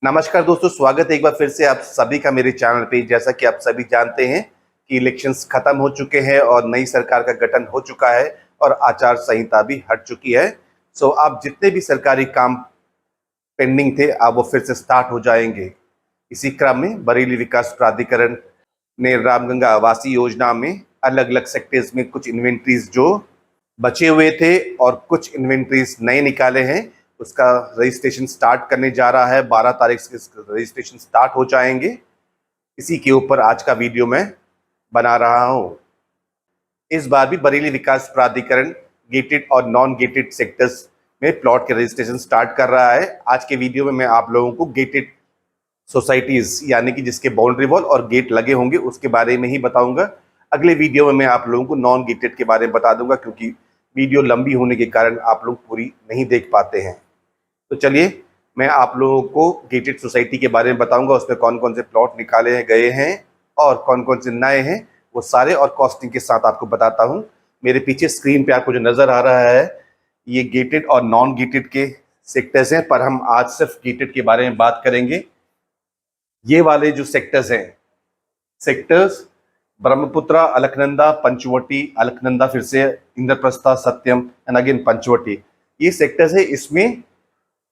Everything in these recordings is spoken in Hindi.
नमस्कार दोस्तों, स्वागत है एक बार फिर से आप सभी का मेरे चैनल पे। जैसा कि आप सभी जानते हैं कि इलेक्शंस खत्म हो चुके हैं और नई सरकार का गठन हो चुका है और आचार संहिता भी हट चुकी है। सो आप जितने भी सरकारी काम पेंडिंग थे अब वो फिर से स्टार्ट हो जाएंगे। इसी क्रम में बरेली विकास प्राधिकरण ने रामगंगा आवासीय योजना में अलग अलग सेक्टर्स में कुछ इन्वेंट्रीज जो बचे हुए थे और कुछ इन्वेंट्रीज नए निकाले हैं, उसका रजिस्ट्रेशन स्टार्ट करने जा रहा है। 12 तारीख से रजिस्ट्रेशन स्टार्ट हो जाएंगे। इसी के ऊपर आज का वीडियो मैं बना रहा हूँ। इस बार भी बरेली विकास प्राधिकरण गेटेड और नॉन गेटेड सेक्टर्स में प्लॉट के रजिस्ट्रेशन स्टार्ट कर रहा है। आज के वीडियो में मैं आप लोगों को गेटेड सोसाइटीज यानी कि जिसके बाउंड्री वॉल और गेट लगे होंगे उसके बारे में ही बताऊंगा। अगले वीडियो में मैं आप लोगों को नॉन गेटेड के बारे में बता दूंगा, क्योंकि वीडियो लंबी होने के कारण आप लोग पूरी नहीं देख पाते हैं। तो चलिए मैं आप लोगों को गेटेड सोसाइटी के बारे में बताऊंगा, उसमें कौन कौन से प्लॉट निकाले गए हैं और कौन कौन से नए हैं, वो सारे और कॉस्टिंग के साथ आपको बताता हूं। मेरे पीछे स्क्रीन पे आपको जो नज़र आ रहा है ये गेटेड और नॉन गेटेड के सेक्टर्स हैं, पर हम आज सिर्फ गेटेड के बारे में बात करेंगे। ये वाले जो सेक्टर्स हैं, सेक्टर्स ब्रह्मपुत्रा, अलकनंदा, पंचवटी, अलकनंदा, फिर से इंद्रप्रस्था, सत्यम एंड अगेन पंचवटी, ये सेक्टर्स है। इसमें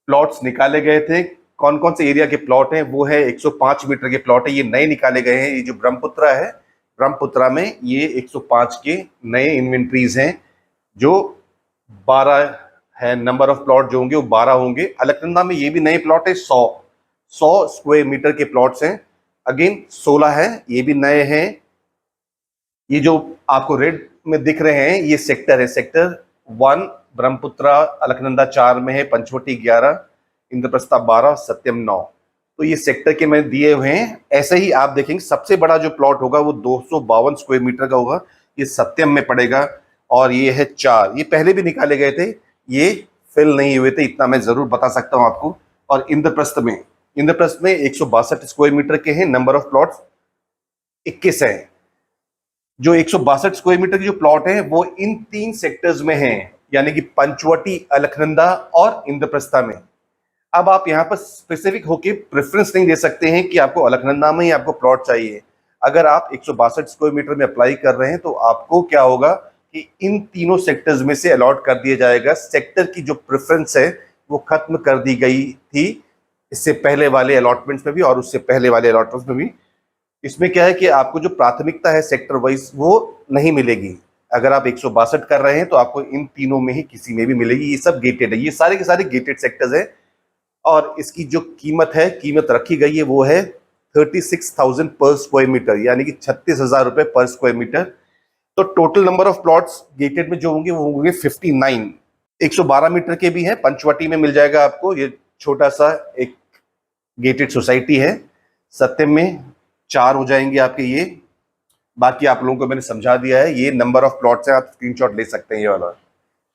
प्लॉट्स निकाले गए थे। कौन कौन से एरिया के प्लॉट हैं वो है 105 मीटर के प्लॉट है, ये नए निकाले गए हैं। ये जो ब्रह्मपुत्रा है, ब्रह्मपुत्रा में ये 105 के नए इन्वेंट्रीज हैं, जो 12 है। नंबर ऑफ प्लॉट जो होंगे वो 12 होंगे। अलकनंदा में ये भी नए प्लॉट है, 100 स्क्वायर मीटर के प्लॉट्स हैं। अगेन 16 है, ये भी नए हैं। ये जो आपको रेड में दिख रहे हैं ये सेक्टर है, सेक्टर 1 ब्रह्मपुत्रा अलकनंदा 4 में है, पंचवटी 11, इंद्रप्रस्था 12, सत्यम 9। तो ये सेक्टर के मैंने दिए हुए हैं। ऐसे ही आप देखेंगे सबसे बड़ा जो प्लॉट होगा वो 252 स्क्वायर मीटर का होगा, ये सत्यम में पड़ेगा और ये है 4। ये पहले भी निकाले गए थे, ये फिल नहीं हुए थे, इतना मैं जरूर बता सकता हूँ आपको। और इंद्रप्रस्थ में 162 स्क्वायर मीटर के हैं। नंबर ऑफ प्लॉट 21 है। जो 162 स्क्वायर मीटर के जो प्लॉट है वो इन 3 सेक्टर्स में हैं, यानी कि पंचवटी, अलकनंदा और इंद्रप्रस्था में। अब आप यहाँ पर स्पेसिफिक होके प्रेफरेंस नहीं दे सकते हैं कि आपको अलकनंदा में ही आपको प्लॉट चाहिए। अगर आप 162 स्क्वायर मीटर में अप्लाई कर रहे हैं तो आपको क्या होगा कि इन तीनों सेक्टर्स में से अलॉट कर दिया जाएगा। सेक्टर की जो प्रेफरेंस है वो खत्म कर दी गई थी इससे पहले वाले अलॉटमेंट्स में भी और उससे पहले वाले अलॉटमेंट्स में भी। इसमें क्या है कि आपको जो प्राथमिकता है सेक्टर वाइज वो नहीं मिलेगी। अगर आप 162 कर रहे हैं तो आपको इन तीनों में ही किसी में भी मिलेगी। ये सब गेटेड है, ये सारे के सारे गेटेड सेक्टर्स हैं। और इसकी जो कीमत रखी गई है वो है 36,000 पर स्क्वायर मीटर, यानी कि 36,000 रुपए पर स्क्वायर मीटर। तो total number of plots gated में जो होंगे वो होंगे 59। 112 मीटर के भी हैं, पंचवटी में मिल जाएगा आपको। ये छोटा सा एक गेटेड सोसाइटी है। सत्यम में 4 हो जाएंगे आपके। ये बाकी आप लोगों को मैंने समझा दिया है। ये नंबर ऑफ प्लॉट्स है, आप स्क्रीनशॉट ले सकते हैं ये वाला,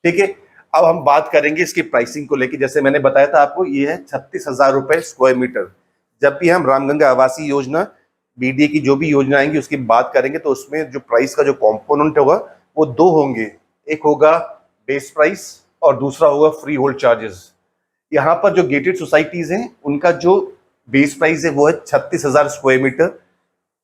ठीक है। अब हम बात करेंगे इसकी प्राइसिंग को लेकर। जैसे मैंने बताया था आपको, ये है 36,000 रुपए स्क्वायर मीटर। जब भी हम रामगंगा आवासीय योजना, बीडीए की जो भी योजना आएंगी उसकी बात करेंगे तो उसमें जो प्राइस का जो कॉम्पोनेंट होगा वो 2 होंगे। एक होगा बेस प्राइस और दूसरा होगा फ्री होल्ड चार्जेस। यहाँ पर जो गेटेड सोसाइटीज हैं उनका जो बेस प्राइस है वो है 36,000 स्क्वायर मीटर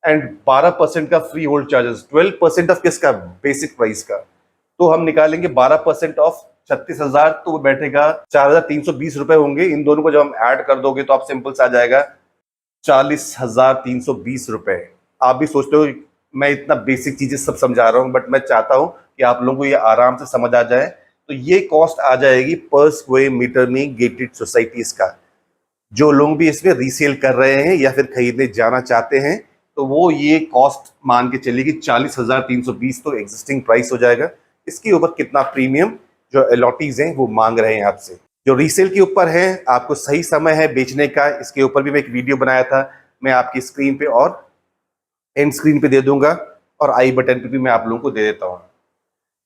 एंड 12% का फ्री होल्ड चार्जेस। 12% ऑफ किसका? बेसिक प्राइस का। तो हम निकालेंगे 12% ऑफ 36,000, तो वो बैठेगा 4,320 रुपए होंगे। इन दोनों को जब हम ऐड कर दोगे तो आप सिंपल से आ जाएगा 40,320 रुपए। आप भी सोचते हो मैं इतना बेसिक चीजें सब समझा रहा हूँ, बट मैं चाहता हूँ कि आप लोगों को ये आराम से समझ आ जाए। तो ये कॉस्ट आ जाएगी पर स्क्वायर मीटर में गेटेड सोसाइटीज का। जो लोग भी इसमें रीसेल कर रहे हैं या फिर खरीदने जाना चाहते हैं तो वो ये कॉस्ट मान के चलिए कि 40,320 तो एग्जिस्टिंग प्राइस हो जाएगा। इसके ऊपर कितना प्रीमियम जो अलॉटीज हैं वो मांग रहे हैं आपसे। जो रीसेल के ऊपर है, आपको सही समय है बेचने का, इसके ऊपर भी मैं एक वीडियो बनाया था, मैं आपकी स्क्रीन पे और एंड स्क्रीन पे दे दूंगा और आई बटन पे भी मैं आप लोगों को दे देता हूँ,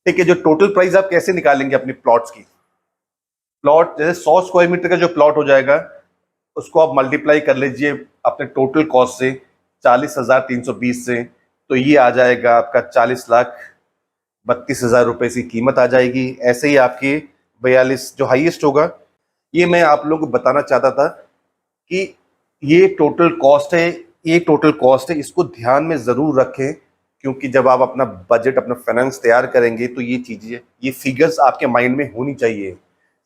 ठीक है। जो टोटल प्राइस आप कैसे निकालेंगे अपनी प्लॉट्स की? प्लॉट जैसे 100 स्क्वायर मीटर का जो प्लॉट हो जाएगा उसको आप मल्टीप्लाई कर लीजिए अपने टोटल कॉस्ट से, 40,320 से, तो ये आ जाएगा आपका 40,32,000 रुपए की कीमत आ जाएगी। ऐसे ही आपकी 42 जो हाईएस्ट होगा। ये मैं आप लोगों को बताना चाहता था कि ये टोटल कॉस्ट है, ये टोटल कॉस्ट है, इसको ध्यान में ज़रूर रखें, क्योंकि जब आप अपना बजट, अपना फाइनेंस तैयार करेंगे तो ये चीज़ें, ये फिगर्स आपके माइंड में होनी चाहिए।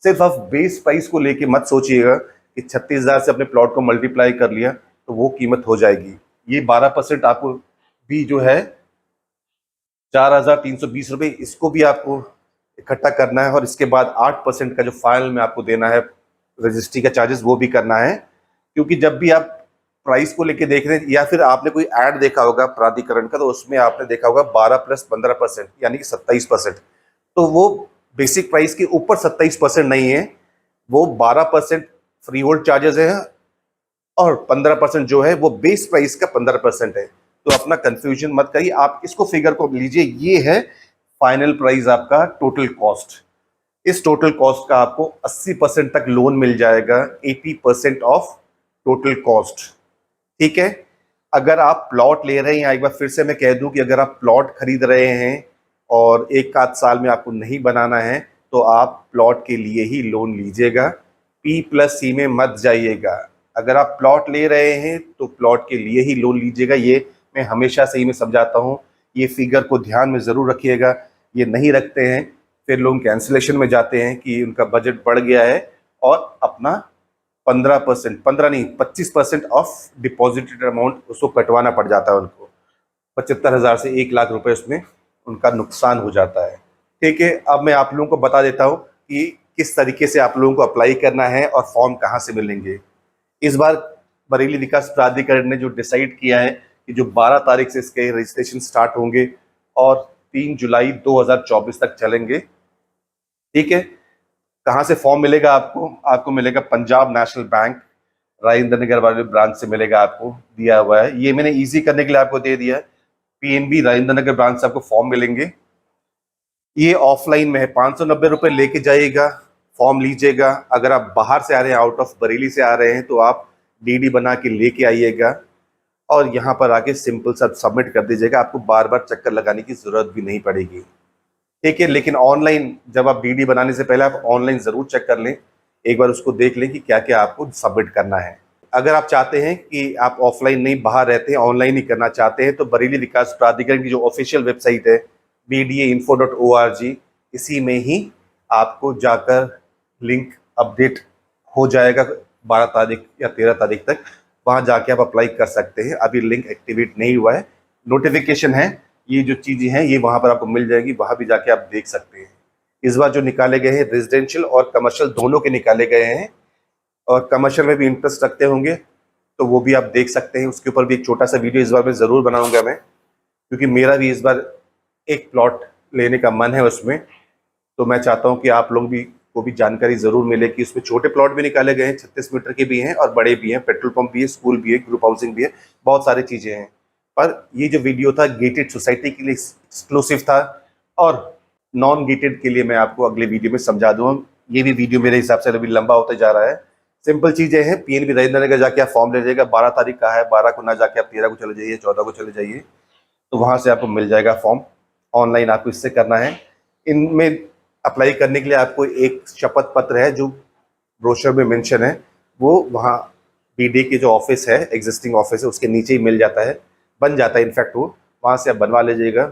सिर्फ आप बेस प्राइस को लेके मत सोचिएगा कि 36,000 से अपने प्लॉट को मल्टीप्लाई कर लिया तो वो कीमत हो जाएगी। ये 12% आपको भी जो है 4,320 रुपये, इसको भी आपको इकट्ठा करना है, और इसके बाद 8% का जो फाइनल में आपको देना है रजिस्ट्री का चार्जेस, वो भी करना है। क्योंकि जब भी आप प्राइस को लेके देख रहे हैं, या फिर आपने कोई ऐड देखा होगा प्राधिकरण का, तो उसमें आपने देखा होगा 12 + 15% यानी कि 27%। तो वो बेसिक प्राइस के ऊपर 27% नहीं है, वो 12% फ्री होल्ड चार्जेस है, और 15% जो है वो बेस प्राइस का 15% है। तो अपना कंफ्यूजन मत करिए, आप इसको फिगर को लीजिए, ये है फाइनल प्राइस आपका टोटल कॉस्ट। इस टोटल कॉस्ट का आपको 80% तक लोन मिल जाएगा, 80% ऑफ टोटल कॉस्ट। ठीक है। अगर आप प्लॉट ले रहे हैं, एक बार फिर से मैं कह दूं कि अगर आप प्लॉट खरीद रहे हैं और एक आध साल में आपको नहीं बनाना है, तो आप प्लॉट के लिए ही लोन लीजिएगा, P+C में मत जाइएगा। अगर आप प्लॉट ले रहे हैं तो प्लॉट के लिए ही लोन लीजिएगा, ये मैं हमेशा से ही मैं समझाता हूँ। ये फिगर को ध्यान में ज़रूर रखिएगा। ये नहीं रखते हैं, फिर लोग कैंसिलेशन में जाते हैं कि उनका बजट बढ़ गया है, और अपना 15%, 15 नहीं 25% ऑफ डिपॉजिटेड अमाउंट उसको कटवाना पड़ जाता है उनको। 75,000 से 1 लाख रुपए उसमें उनका नुकसान हो जाता है। ठीक है। अब मैं आप लोगों को बता देता हूँ कि किस तरीके से आप लोगों को अप्लाई करना है और फॉर्म कहाँ से मिलेंगे। इस बार बरेली विकास प्राधिकरण ने जो डिसाइड किया है कि जो 12 तारीख से इसके रजिस्ट्रेशन स्टार्ट होंगे और 3 जुलाई 2024 तक चलेंगे। ठीक है। कहाँ से फॉर्म मिलेगा आपको? आपको मिलेगा पंजाब नेशनल बैंक राजेंद्र नगर वाले ब्रांच से मिलेगा, आपको दिया हुआ है। ये मैंने इजी करने के लिए आपको दे दिया है। पीएनबी राजेंद्र नगर ब्रांच से आपको फॉर्म मिलेंगे। ये ऑफलाइन में है, 590 रुपये लेके जाइएगा, फॉर्म लीजिएगा। अगर आप बाहर से आ रहे हैं, आउट ऑफ बरेली से आ रहे हैं, तो आप डीडी बना के लेके आइएगा और यहाँ पर आके सिंपल सा सबमिट कर दीजिएगा। आपको बार बार चक्कर लगाने की जरूरत भी नहीं पड़ेगी। ठीक है। लेकिन ऑनलाइन, जब आप डीडी बनाने से पहले आप ऑनलाइन ज़रूर चेक कर लें, एक बार उसको देख लें कि क्या क्या आपको सबमिट करना है। अगर आप चाहते हैं कि आप ऑफलाइन नहीं, बाहर रहते हैं, ऑनलाइन ही करना चाहते हैं, तो बरेली विकास प्राधिकरण की जो ऑफिशियल वेबसाइट है bdainfo.org, इसी में ही आपको जाकर लिंक अपडेट हो जाएगा 12 तारीख या 13 तारीख तक। वहाँ जाके आप अप्लाई कर सकते हैं। अभी लिंक एक्टिवेट नहीं हुआ है, नोटिफिकेशन है, ये जो चीज़ें हैं ये वहाँ पर आपको मिल जाएगी, वहाँ भी जाके आप देख सकते हैं। इस बार जो निकाले गए हैं रेजिडेंशियल और कमर्शियल दोनों के निकाले गए हैं, और कमर्शियल में भी इंटरेस्ट रखते होंगे तो वो भी आप देख सकते हैं। उसके ऊपर भी एक छोटा सा वीडियो इस बार मैं ज़रूर बनाऊंगा मैं, क्योंकि मेरा भी इस बार एक प्लॉट लेने का मन है उसमें। तो मैं चाहता हूँ कि आप लोग भी को भी जानकारी ज़रूर मिले कि उसमें छोटे प्लॉट भी निकाले गए हैं, 36 मीटर के भी हैं और बड़े भी हैं, पेट्रोल पंप भी है, स्कूल भी है, ग्रुप हाउसिंग भी है, बहुत सारी चीज़ें हैं। पर ये जो वीडियो था गेटेड सोसाइटी के लिए एक्सक्लूसिव था, और नॉन गेटेड के लिए मैं आपको अगले वीडियो में समझा दूंगा। ये भी वीडियो मेरे हिसाब से अभी लंबा होता जा रहा है। सिंपल चीज़ें हैं, पीएनबी राजेंद्र नगर जाके आप फॉर्म ले जाइएगा। 12 तारीख का है, 12 को ना जाके आप 13 को चले जाइए, 14 को चले जाइए, तो वहाँ से आपको मिल जाएगा फॉर्म। ऑनलाइन आपको इससे करना है। इनमें अप्लाई करने के लिए आपको एक शपथ पत्र है जो ब्रोशर में मेंशन है, वो वहाँ बीडी के जो ऑफिस है, एग्जिस्टिंग ऑफिस है, उसके नीचे ही मिल जाता है, बन जाता है इनफैक्ट, वो वहाँ से आप बनवा लीजिएगा।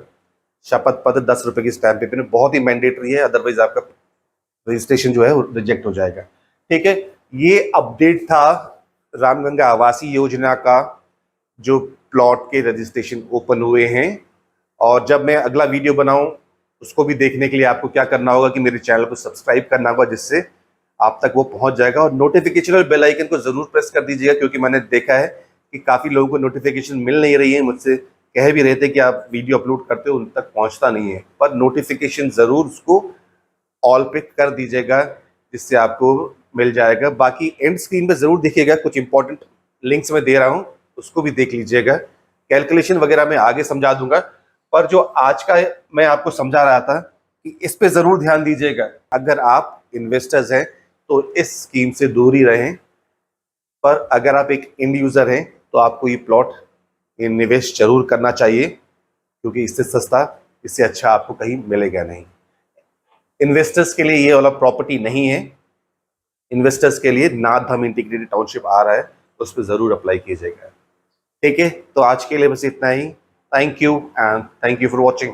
शपथ पत्र 10 रुपये की स्टैम्प पेपर में, बहुत ही मैंडेटरी है, अदरवाइज आपका रजिस्ट्रेशन जो है वो रिजेक्ट हो जाएगा। ठीक है। ये अपडेट था रामगंगा आवासीय योजना का, जो प्लॉट के रजिस्ट्रेशन ओपन हुए हैं। और जब मैं अगला वीडियो बनाऊं उसको भी देखने के लिए आपको क्या करना होगा कि मेरे चैनल को सब्सक्राइब करना होगा, जिससे आप तक वो पहुंच जाएगा। और नोटिफिकेशन और बेल आइकन को जरूर प्रेस कर दीजिएगा, क्योंकि मैंने देखा है कि काफ़ी लोगों को नोटिफिकेशन मिल नहीं रही है, मुझसे कह भी रहे थे कि आप वीडियो अपलोड करते हो, उन तक पहुंचता नहीं है। पर नोटिफिकेशन ज़रूर उसको ऑल पे कर दीजिएगा, जिससे आपको मिल जाएगा। बाकी एंड स्क्रीन पे ज़रूर देखिएगा, कुछ इंपॉर्टेंट लिंक्स मैं दे रहा हूँ, उसको भी देख लीजिएगा। कैलकुलेशन वगैरह मैं आगे समझा दूंगा, पर जो आज का मैं आपको समझा रहा था कि इस पे ज़रूर ध्यान दीजिएगा। अगर आप इन्वेस्टर्स हैं तो इस स्कीम से दूर ही रहें, पर अगर आप एक इंड यूज़र हैं तो आपको ये प्लॉट निवेश जरूर करना चाहिए, क्योंकि इससे सस्ता, इससे अच्छा आपको कहीं मिलेगा नहीं। इन्वेस्टर्स के लिए ये वाला प्रॉपर्टी नहीं है, इन्वेस्टर्स के लिए नाथ धाम इंटीग्रेटेड टाउनशिप आ रहा है, उस पर ज़रूर अप्लाई कीजिएगा। ठीक है, तो आज के लिए बस इतना ही। Thank you and thank you for watching.